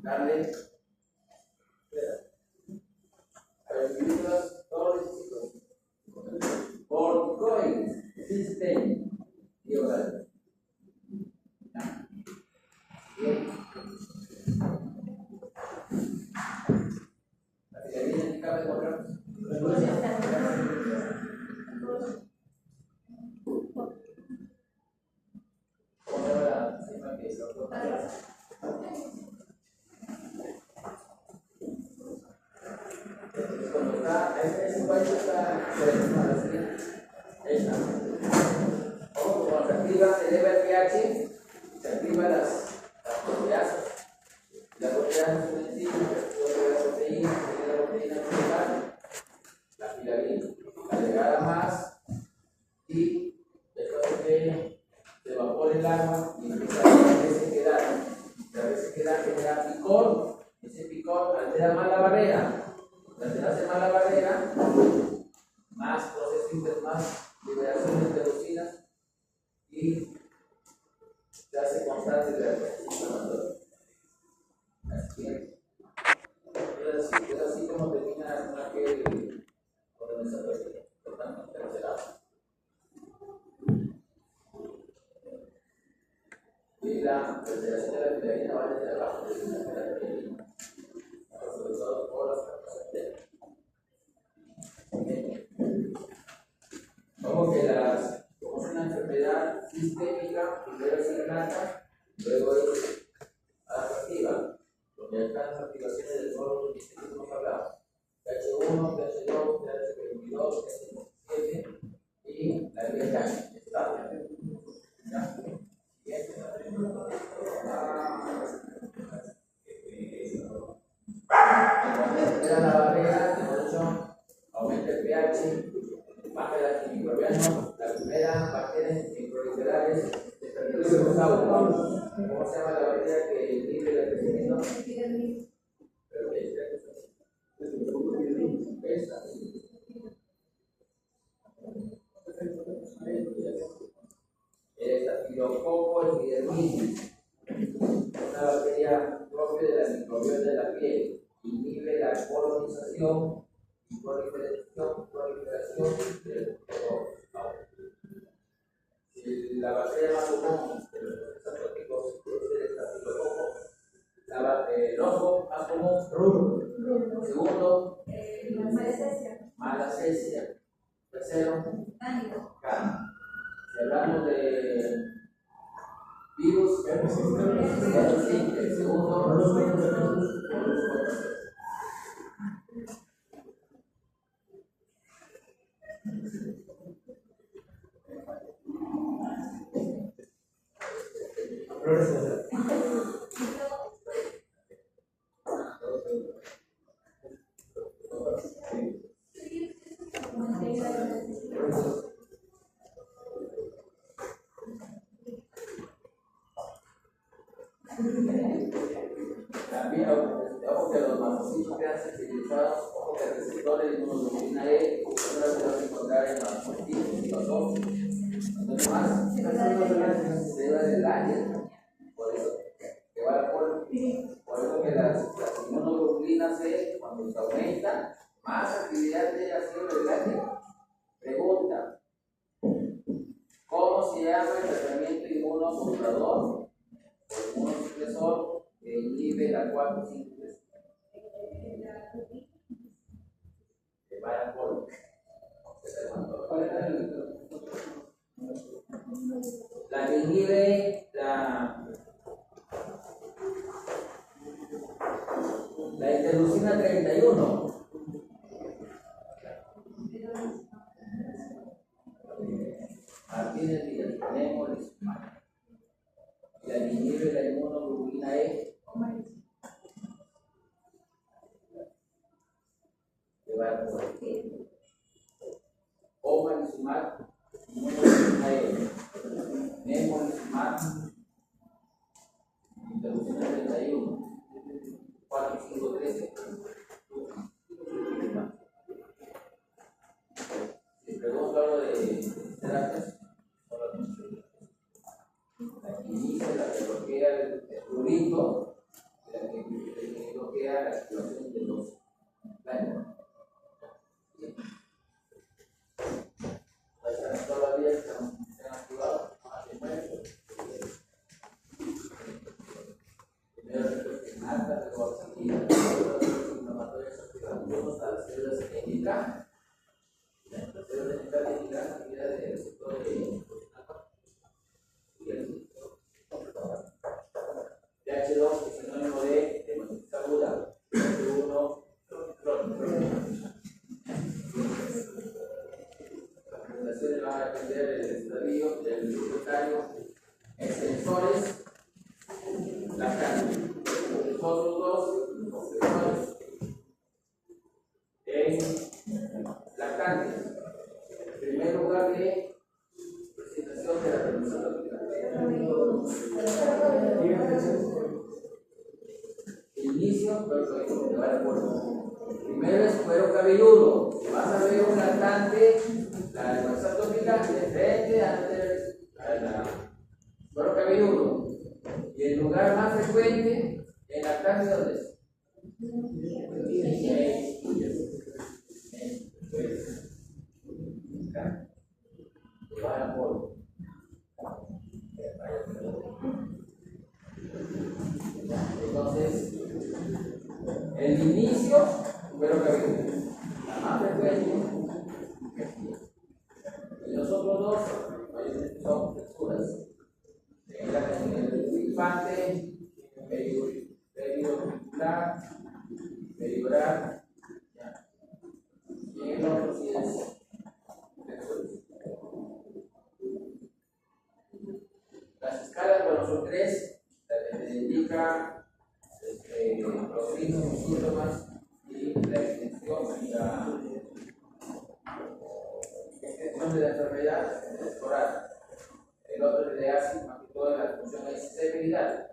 darle a las fibras tóxicos, corticoides, sistema y oral. Bien. La filagrina que cabe encontrar. ¿Cómo se llama Cuando está, ese país está seleccionado así. Esta. Ojo, cuando se activa, se eleva el pH, se activan las proteasas. La proteasa es un enzima que actúa la proteína, tiene la proteína principal, la filarina. Agregada más y después de que se evapore el agua y empieza a resequedad. La resequedad genera picor, ese picor altera más la barrera. Al alterarse más la barrera, más procesos, más liberación de toxinas y se hace constante la inflamatoria. Es así como termina aquel condensador totalmente alterado. Y la alteración de la filarina va desde abajo, desde la filarina, sobre todo por las capas enteras. Como que como es una enfermedad sistémica, primero se implanta, luego es adaptativa, donde hay tantas activaciones de todos los sistemas que hemos hablado: TH1, TH2, TH22, TH17 y la vía estable. Era la barrera, de hecho, aumenta el pH, baja el antimicrobiano, la primera bacterias microliberales de Pertusauros. ¿Cómo se llama la bacteria que inhibe el crecimiento? Esta. Estafilococcus epidermidis, una bacteria propia de la microbiota de la piel, inhibe la colonización y proliferación del protozoo. La bacteria más común de los procesos atópicos es el estafilococo. El hongo más común, segundo, malacesia, tercero, cándida. Si hablamos de virus, el segundo, también, ojo que los macrocitos quedan sensibilizados, ojo que el receptor de inmunoglobulina E no se va a encontrar en los intestinos y los ojos. Entonces, más, se debe del área, por eso que va a por eso que las inmunoglobulinas E, cuando se aumentan, más actividad de acción del área. Pregunta: ¿cómo se llama el tratamiento inmunomodulador o inmunosupresor que inhibe la 4-5-3? Que vaya por. La que inhibe la interleucina 31. Aquí del día tenemos la que inhibe la inmunoglobulina E. Que vaya por. Omalizumab, inmunoglobulina E. Nemolizumab, interleucina 31, 4-5-13. Si pregunto algo de terapias, la que inicia, la que bloquea el prurito, la que bloquea la activación de los daños. Todavía están activados. Primero, alta reactividad, inflamatorias activadas a las células NK. Las células NK tienen gran cantidad de receptores opresores lactantes. Los otros dos opresores en lactantes. En primer lugar de presentación de la revolución tópica. Inicio, pero que va de acuerdo. Primero es cuero cabelludo. Si vas a ver un lactante, la revolución tópica de frente a la cuero cabelludo. Y el lugar más frecuente en lactante, ¿dónde es? Entonces, el inicio, cuero cabelludo. La más frecuente, y los otros dos son texturas. El infante, perioral, y el otro sí es texturas. Las escalas, bueno, son tres, la que indica los signos y síntomas y la extensión de la enfermedad escolar. El otro le hace más que todo la función de severidad,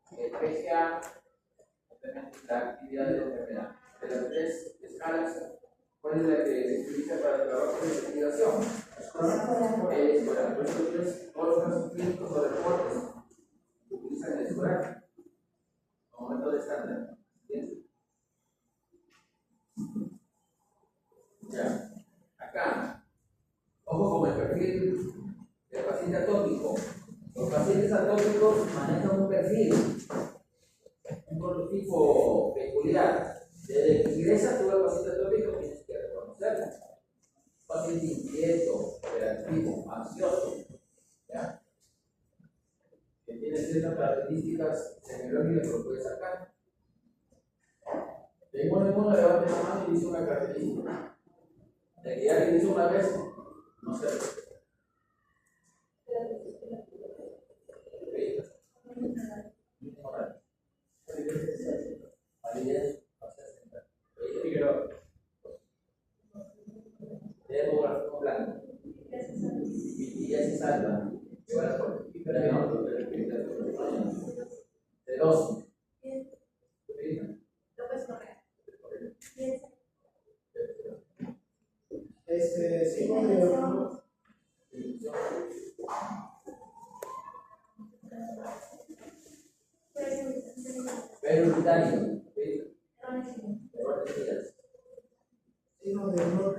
que refleja la actividad de la enfermedad. De las tres escalas, ¿cuál es la que se utiliza para el trabajo de investigación? Es para todos los casos clínicos o reportes que utilizan el escolar como método estándar. ¿Bien? Ya. Acá, ojo con el perfil del paciente atópico. Los pacientes atópicos manejan un perfil, un prototipo peculiar. Desde que ingresa tú al paciente atópico tienes que reconocerlo. Paciente inquieto, operativo, ansioso, ¿ya? Que tiene ciertas características semiológicas que lo puedes sacar. De uno en uno levante la mano y dice una característica. De que ya le dice una vez, no sé. Y ya se salva. Celoso. Signo de Prioritario. signo de error.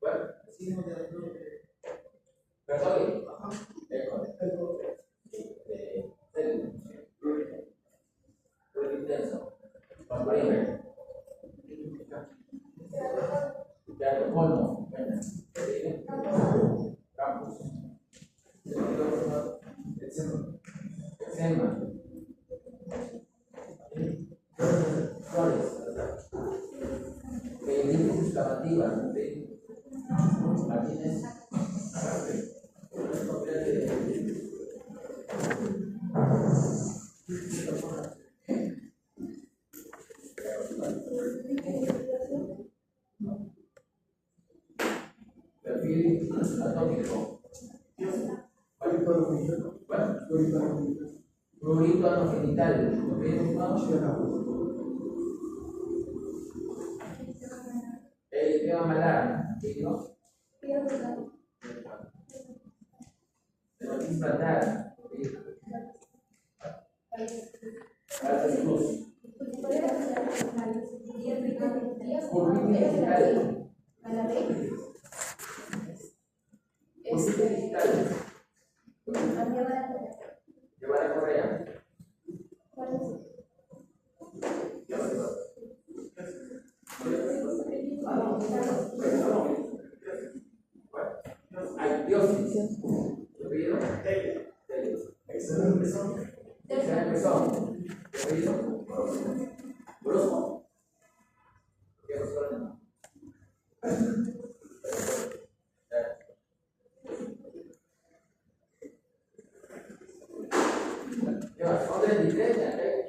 Bueno, Signo de error. perdón. Intenso. Pamplina. Teatro Colmo. Campus. Exema. Flores. Peinitis exclamativa. Martínez. Perfil atómico. Prurito anogenital. Eritema malar. ¿No? Dermatitis plantar. Alta cruz. Pulpitis digital. Pulpitis digital. Llevar la correa. Hay diócesis. ¿Lo vieron? Excelente son. ¿Lo vieron? Brusco. ¿Qué nos suena? Ya, son 33 ya, ¿eh?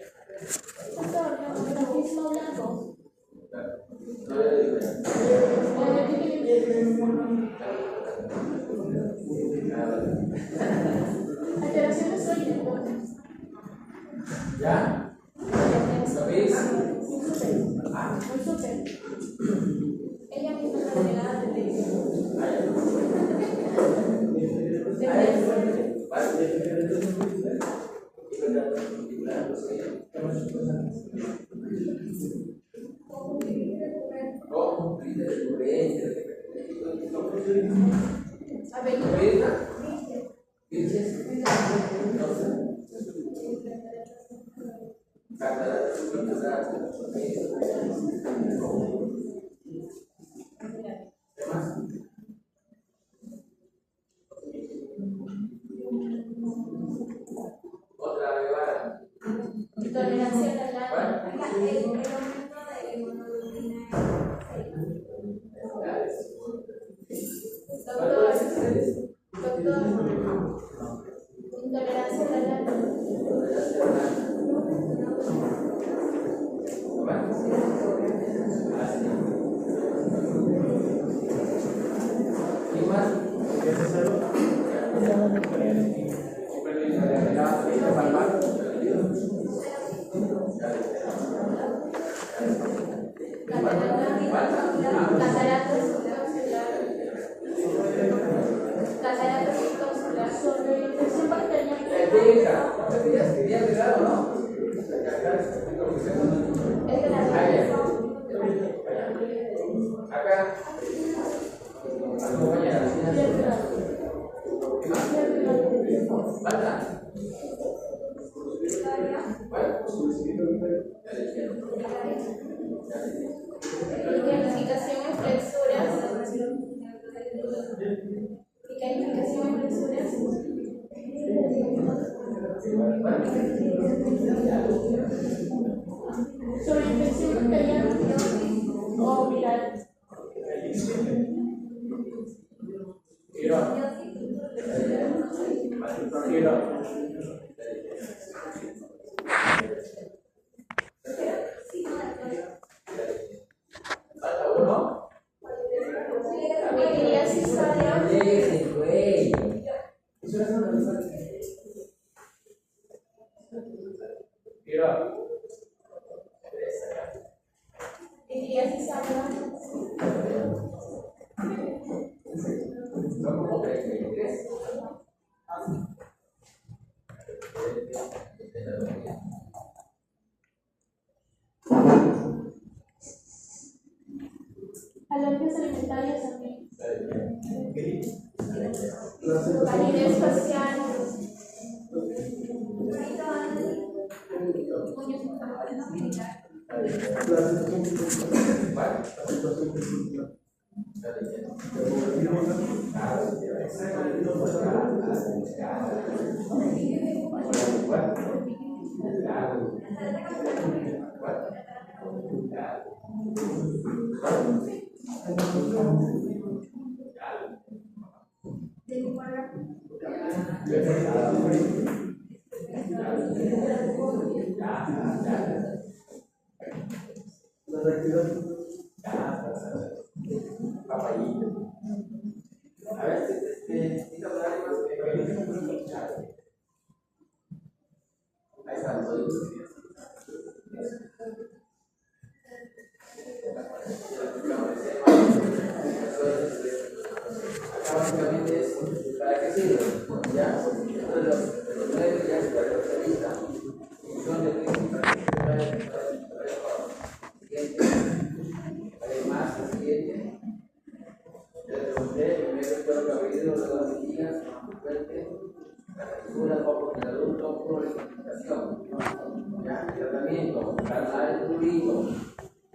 Pastor, ¿lo mismo blanco? No veo diferencia. Alteraciones hoy entonces. ¿Ya? ¿Sabéis? Muy súper. Ella misma es la delegada de televisión. Otra bebada. Tolerancia a la doctor, intolerancia a la Identificación en flexuras. Identificación en flexuras. Sobre infección bacteriana o viral. Alergias alimentarias también. Validez facial. Básicamente es para qué sirve. Ya, entonces los 9 ya se para la lista. Función de siguiente. Además, el siguiente. Le pregunté, primero espero que abrido las dos mejillas, fuerte, la textura, poco del adulto, puro rectificación. Ya, el tratamiento, calmar el prurito.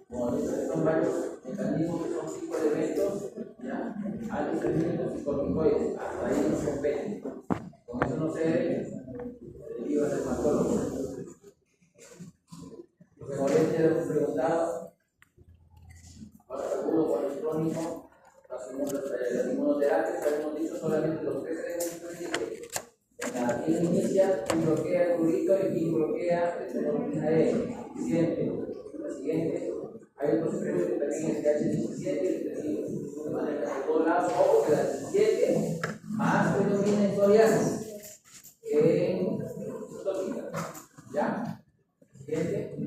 Como dicen, son varios mecanismos que son 5 elementos, ¿ya? Antihistamínicos y corticoides, hasta ahí no se compete. Con eso no se deriva del dermatólogo. Lo que molestia lo hemos preguntado, para seguro con el crónico, las inmunoterapias, habíamos dicho solamente los 3 elementos que en ¿Quién inicia? ¿Quién bloquea el burrito y quién bloquea el siguiente? La siguiente. Hay otros premios que también es H17, que manejan de todos lados. Ojo que la 17 más predomina en psoriasis que en tóxica. ¿Ya? Siguiente.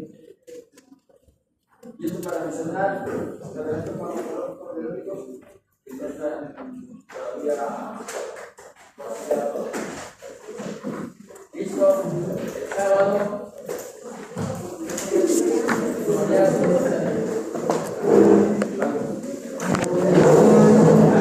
Y esto para mencionar los tratamientos farmacológicos biológicos que no están todavía. ¿Listo? El sábado